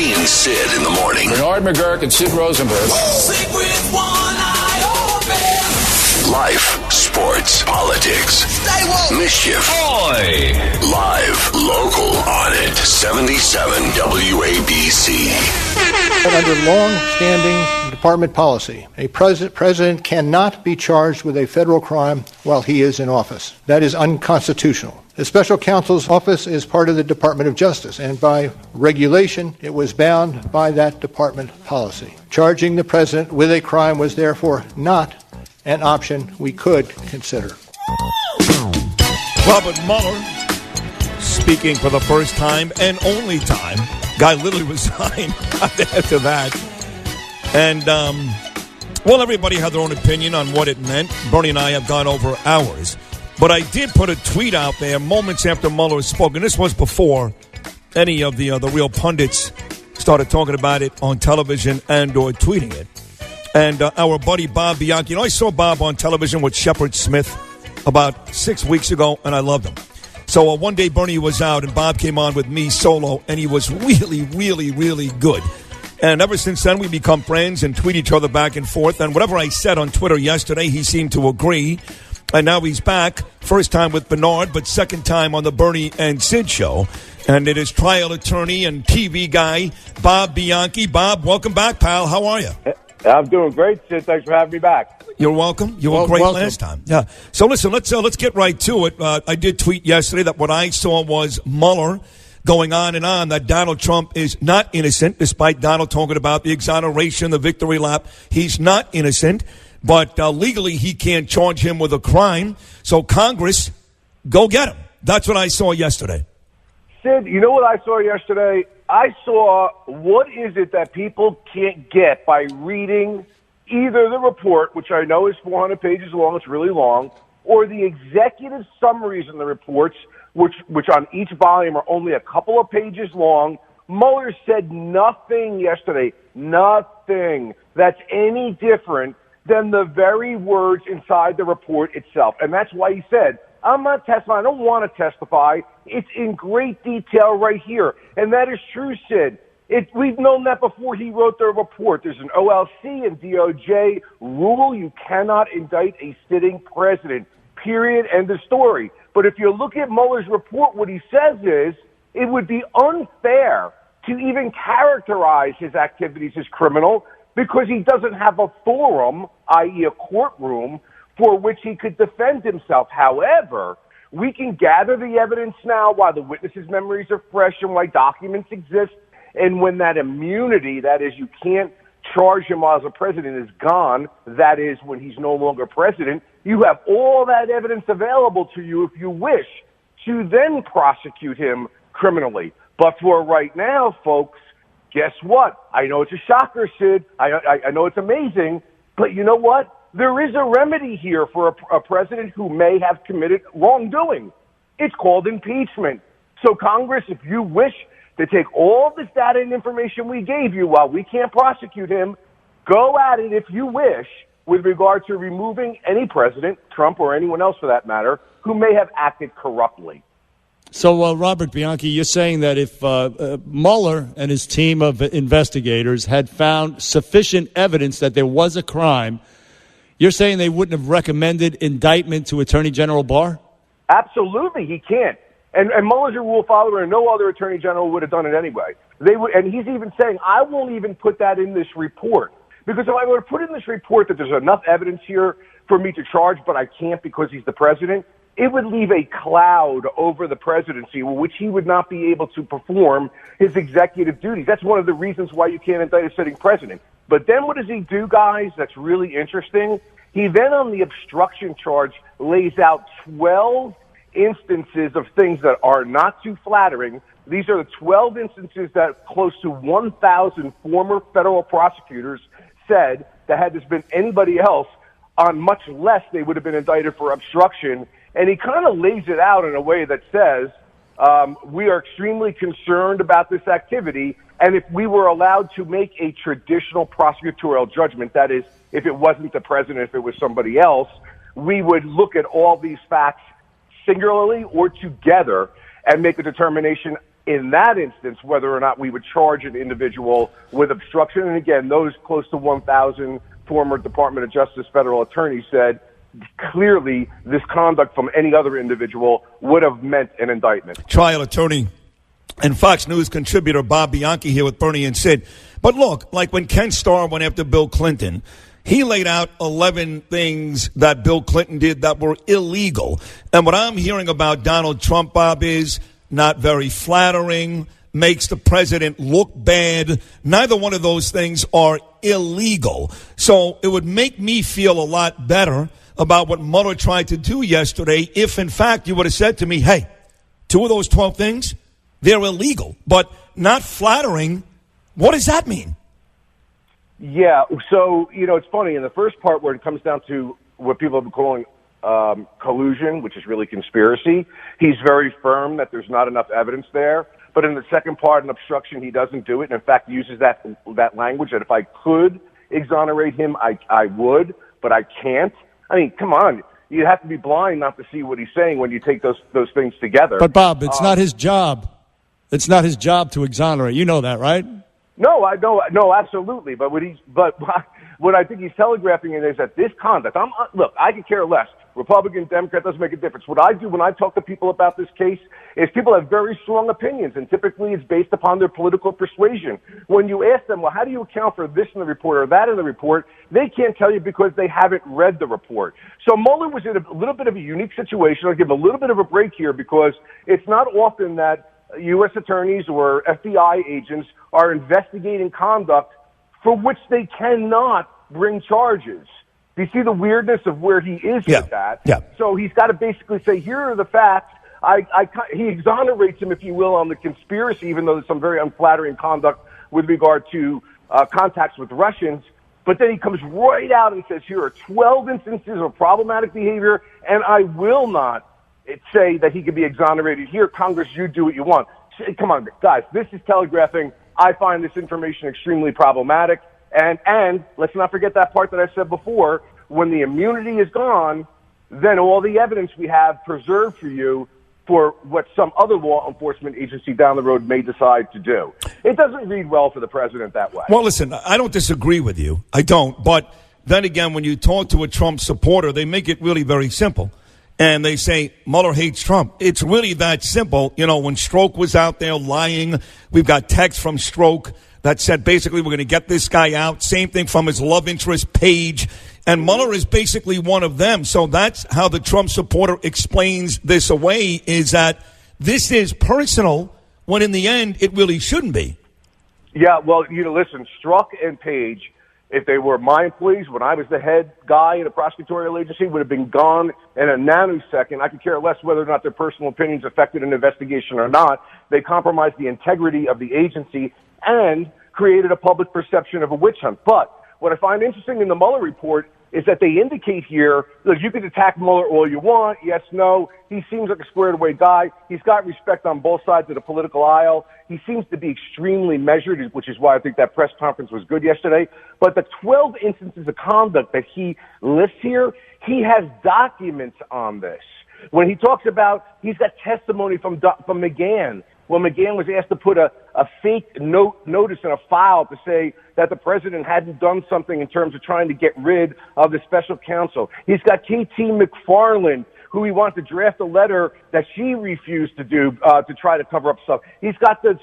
Bernie and Sid in the morning. Bernard McGurk and Sid Rosenberg. Sleep with one eye open. Life, sports, politics, Stay woke. mischief. Oi! Live, local, on it. 77 WABC. Under long-standing department policy, a president cannot be charged with a federal crime while he is in office. That is unconstitutional. The special counsel's office is part of the Department of Justice, and by regulation, it was bound by that department policy. Charging the president with a crime was therefore not an option we could consider. Robert Mueller speaking for the first time and only time. Guy literally resigned after that. And, well, everybody had their own opinion on what it meant. Bernie and I have gone over ours. But I did put a tweet out there moments after Mueller spoke, and this was before any of the real pundits started talking about it on television and or tweeting it. And our buddy Bob Bianchi, I saw Bob on television with Shepard Smith about 6 weeks ago, and I loved him. So one day Bernie was out, and Bob came on with me solo, and he was really, really, really good. And ever since then, we become friends and tweet each other back and forth. And whatever I said on Twitter yesterday, he seemed to agree. And now he's back, first time with Bernard, but second time on the Bernie and Sid show. And it is trial attorney and TV guy, Bob Bianchi. Bob, welcome back, pal. How are you? I'm doing great, Sid. Thanks for having me back. You're welcome. You were great last time. Yeah. So listen, let's get right to it. I did tweet yesterday that what I saw was Mueller going on and on that Donald Trump is not innocent, despite Donald talking about the exoneration, the victory lap. He's not innocent, but legally he can't charge him with a crime. So Congress, go get him. That's what I saw yesterday. Sid, you know what I saw yesterday? I saw what is it that people can't get by reading either the report, which I know is 400 pages long, it's really long, or the executive summaries in the reports, which on each volume are only a couple of pages long. Mueller said nothing yesterday, nothing that's any different than the very words inside the report itself. And that's why he said, I'm not testifying. I don't want to testify. It's in great detail right here. And that is true, Sid. We've known that before he wrote the report. There's an OLC and DOJ rule. You cannot indict a sitting president, period, end of story. But if you look at Mueller's report, what he says is it would be unfair to even characterize his activities as criminal because he doesn't have a forum, i.e. a courtroom, for which he could defend himself. However, we can gather the evidence now while the witnesses' memories are fresh and why documents exist. And when that immunity, that is, you can't charge him while the president is gone, that is, when he's no longer president, you have all that evidence available to you if you wish to then prosecute him criminally. But for right now, folks, guess what? I know it's a shocker, Sid. I know it's amazing. But you know what? There is a remedy here for a president who may have committed wrongdoing. It's called impeachment. So, Congress, if you wish to take all this data and information we gave you while we can't prosecute him, go at it if you wish with regard to removing any president, Trump or anyone else for that matter, who may have acted corruptly. So, Robert Bianchi, you're saying that if Mueller and his team of investigators had found sufficient evidence that there was a crime, you're saying they wouldn't have recommended indictment to Attorney General Barr? Absolutely, he can't. And Mueller's a rule follower, and no other attorney general would have done it anyway. They would, and he's even saying, I won't even put that in this report. Because if I were to put in this report that there's enough evidence here for me to charge, but I can't because he's the president, it would leave a cloud over the presidency, which he would not be able to perform his executive duties. That's one of the reasons why you can't indict a sitting president. But then what does he do, guys? That's really interesting. He then, on the obstruction charge, lays out 12 instances of things that are not too flattering. These are the 12 instances that close to 1,000 former federal prosecutors said that had this been anybody else, on much less they would have been indicted for obstruction. And he kind of lays it out in a way that says, we are extremely concerned about this activity, and if we were allowed to make a traditional prosecutorial judgment, that is, if it wasn't the president, if it was somebody else, we would look at all these facts singularly or together and make a determination in that instance whether or not we would charge an individual with obstruction. And again, those close to 1,000 former Department of Justice federal attorneys said clearly this conduct from any other individual would have meant an indictment. Trial attorney and Fox News contributor Bob Bianchi here with Bernie and Sid. But look, like when Ken Starr went after Bill Clinton, he laid out 11 things that Bill Clinton did that were illegal. And what I'm hearing about Donald Trump, Bob, is not very flattering, makes the president look bad. Neither one of those things are illegal. So it would make me feel a lot better about what Mueller tried to do yesterday if, in fact, you would have said to me, hey, 2 of those 12 things, they're illegal, but not flattering. What does that mean? Yeah, so, it's funny. In the first part where it comes down to what people have been calling collusion, which is really conspiracy, he's very firm that there's not enough evidence there. But in the second part, in obstruction, he doesn't do it, and in fact uses that language that if I could exonerate him, I would, but I can't. I mean, come on. You have to be blind not to see what he's saying when you take those things together. But, Bob, it's not his job. It's not his job to exonerate. You know that, right? No, I know. No, absolutely. But what I think he's telegraphing is that this conduct, look, I could care less. Republican, Democrat, doesn't make a difference. What I do when I talk to people about this case is people have very strong opinions, and typically it's based upon their political persuasion. When you ask them, well, how do you account for this in the report or that in the report, they can't tell you because they haven't read the report. So Mueller was in a little bit of a unique situation. I'll give him a little bit of a break here because it's not often that U.S. attorneys or FBI agents are investigating conduct for which they cannot bring charges. Do you see the weirdness of where he is with that? Yeah. So he's got to basically say, here are the facts. He exonerates him, if you will, on the conspiracy, even though there's some very unflattering conduct with regard to contacts with Russians. But then he comes right out and says, here are 12 instances of problematic behavior, and I will not say that he could be exonerated. Here, Congress, you do what you want. Come on, guys, this is telegraphing. I find this information extremely problematic. And let's not forget that part that I said before. When the immunity is gone, then all the evidence we have preserved for you for what some other law enforcement agency down the road may decide to do. It doesn't read well for the president that way. Well, listen, I don't disagree with you. I don't. But then again, when you talk to a Trump supporter, they make it really very simple. And they say, Mueller hates Trump. It's really that simple. When Strzok was out there lying, we've got text from Strzok that said basically we're going to get this guy out. Same thing from his love interest page. And Mueller is basically one of them. So that's how the Trump supporter explains this away, is that this is personal when in the end it really shouldn't be. Yeah, well, listen, Strzok and Page, if they were my employees when I was the head guy in a prosecutorial agency, would have been gone in a nanosecond. I could care less whether or not their personal opinions affected an investigation or not. They compromised the integrity of the agency and created a public perception of a witch hunt. But what I find interesting in the Mueller report is that they indicate here, look, you can attack Mueller all you want, yes, no. He seems like a squared-away guy. He's got respect on both sides of the political aisle. He seems to be extremely measured, which is why I think that press conference was good yesterday. But the 12 instances of conduct that he lists here, he has documents on this. When he talks about, he's got testimony from McGahn. When McGahn was asked to put a fake notice in a file to say that the president hadn't done something in terms of trying to get rid of the special counsel. He's got K.T. McFarland, who he wanted to draft a letter that she refused to do to try to cover up stuff. He's got the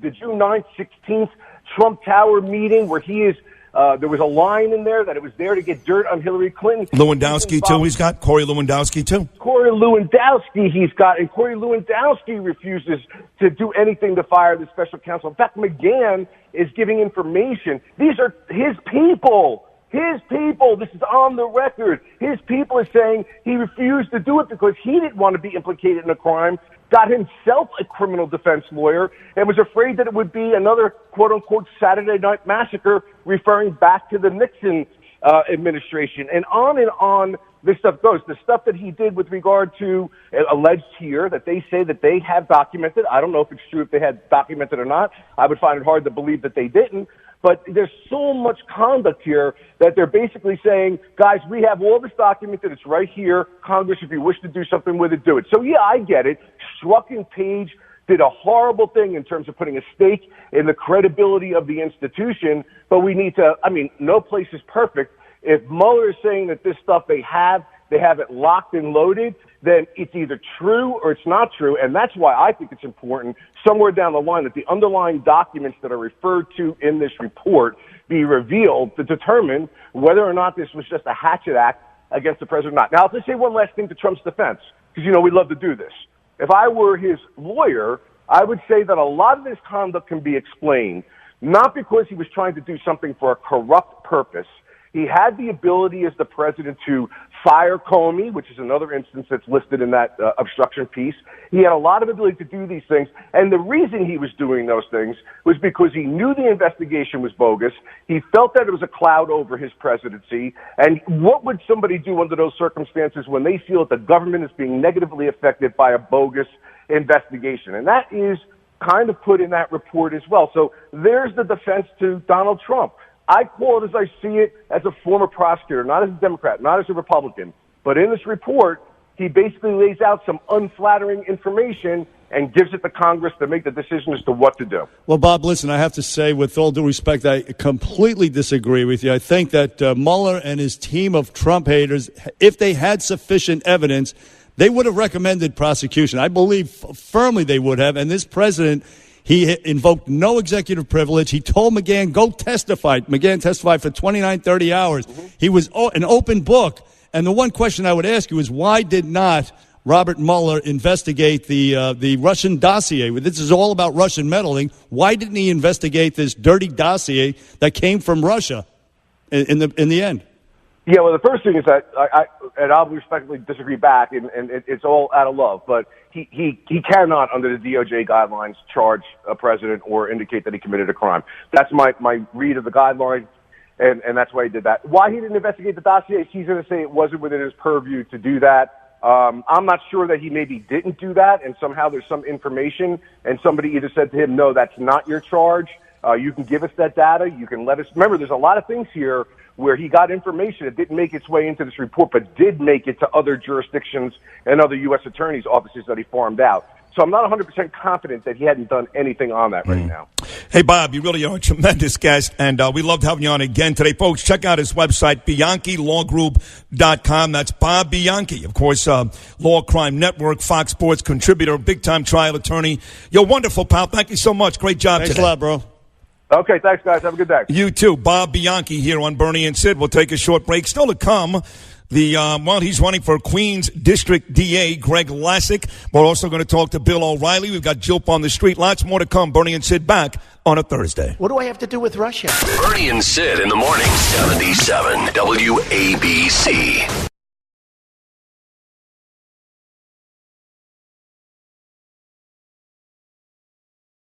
June 9th, 16th Trump Tower meeting where he is there was a line in there that it was there to get dirt on Hillary Clinton. Lewandowski, too, he's got. Corey Lewandowski, too. Corey Lewandowski, he's got. And Corey Lewandowski refuses to do anything to fire the special counsel. In fact, McGahn is giving information. These are his people. His people. This is on the record. His people are saying he refused to do it because he didn't want to be implicated in a crime, got himself a criminal defense lawyer, and was afraid that it would be another quote-unquote Saturday Night Massacre, referring back to the Nixon administration. And on this stuff goes. The stuff that he did with regard to alleged here that they say that they have documented. I don't know if it's true if they had documented or not. I would find it hard to believe that they didn't. But there's so much conduct here that they're basically saying, guys, we have all this documented. It's right here. Congress, if you wish to do something with it, do it. So, yeah, I get it. Strzok and Page did a horrible thing in terms of putting a stake in the credibility of the institution, but we need to, no place is perfect. If Mueller is saying that this stuff they have it locked and loaded, then it's either true or it's not true. And that's why I think it's important somewhere down the line that the underlying documents that are referred to in this report be revealed to determine whether or not this was just a hatchet act against the president or not. Now, let's say one last thing to Trump's defense, because, we love to do this. If I were his lawyer, I would say that a lot of this conduct can be explained not because he was trying to do something for a corrupt purpose. He had the ability as the president to fire Comey, which is another instance that's listed in that obstruction piece. He had a lot of ability to do these things. And the reason he was doing those things was because he knew the investigation was bogus. He felt that it was a cloud over his presidency. And what would somebody do under those circumstances when they feel that the government is being negatively affected by a bogus investigation? And that is kind of put in that report as well. So there's the defense to Donald Trump. I call it as I see it as a former prosecutor, not as a Democrat, not as a Republican. But in this report, he basically lays out some unflattering information and gives it to Congress to make the decision as to what to do. Well, Bob, listen, I have to say, with all due respect, I completely disagree with you. I think that Mueller and his team of Trump haters, if they had sufficient evidence, they would have recommended prosecution. I believe firmly they would have. And this president, he invoked no executive privilege. He told McGahn, go testify. McGahn testified for 29, 30 hours. Mm-hmm. He was an open book. And the one question I would ask you is, why did not Robert Mueller investigate the Russian dossier? This is all about Russian meddling. Why didn't he investigate this dirty dossier that came from Russia in the end? Yeah, well, the first thing is that I'll respectfully disagree back, and it's all out of love, but he cannot, under the DOJ guidelines, charge a president or indicate that he committed a crime. That's my read of the guidelines, and that's why he did that. Why he didn't investigate the dossier, he's going to say it wasn't within his purview to do that. I'm not sure that he maybe didn't do that, and somehow there's some information, and somebody either said to him, no, that's not your charge. You can give us that data. You can let us. Remember, there's a lot of things here where he got information that didn't make its way into this report, but did make it to other jurisdictions and other U.S. attorneys' offices that he farmed out. So I'm not 100% confident that he hadn't done anything on that right now. Hey, Bob, you really are a tremendous guest, and we loved having you on again today. Folks, check out his website, BianchiLawGroup.com. That's Bob Bianchi, of course, Law Crime Network, Fox Sports contributor, big-time trial attorney. You're wonderful, pal. Thank you so much. Great job today. Thanks a lot, bro. Okay, thanks, guys. Have a good day. You too. Bob Bianchi here on Bernie and Sid. We'll take a short break. Still to come, while he's running for Queens District DA, Greg Lassick. We're also going to talk to Bill O'Reilly. We've got Jilp on the street. Lots more to come. Bernie and Sid back on a Thursday. What do I have to do with Russia? Bernie and Sid in the morning, 77 WABC.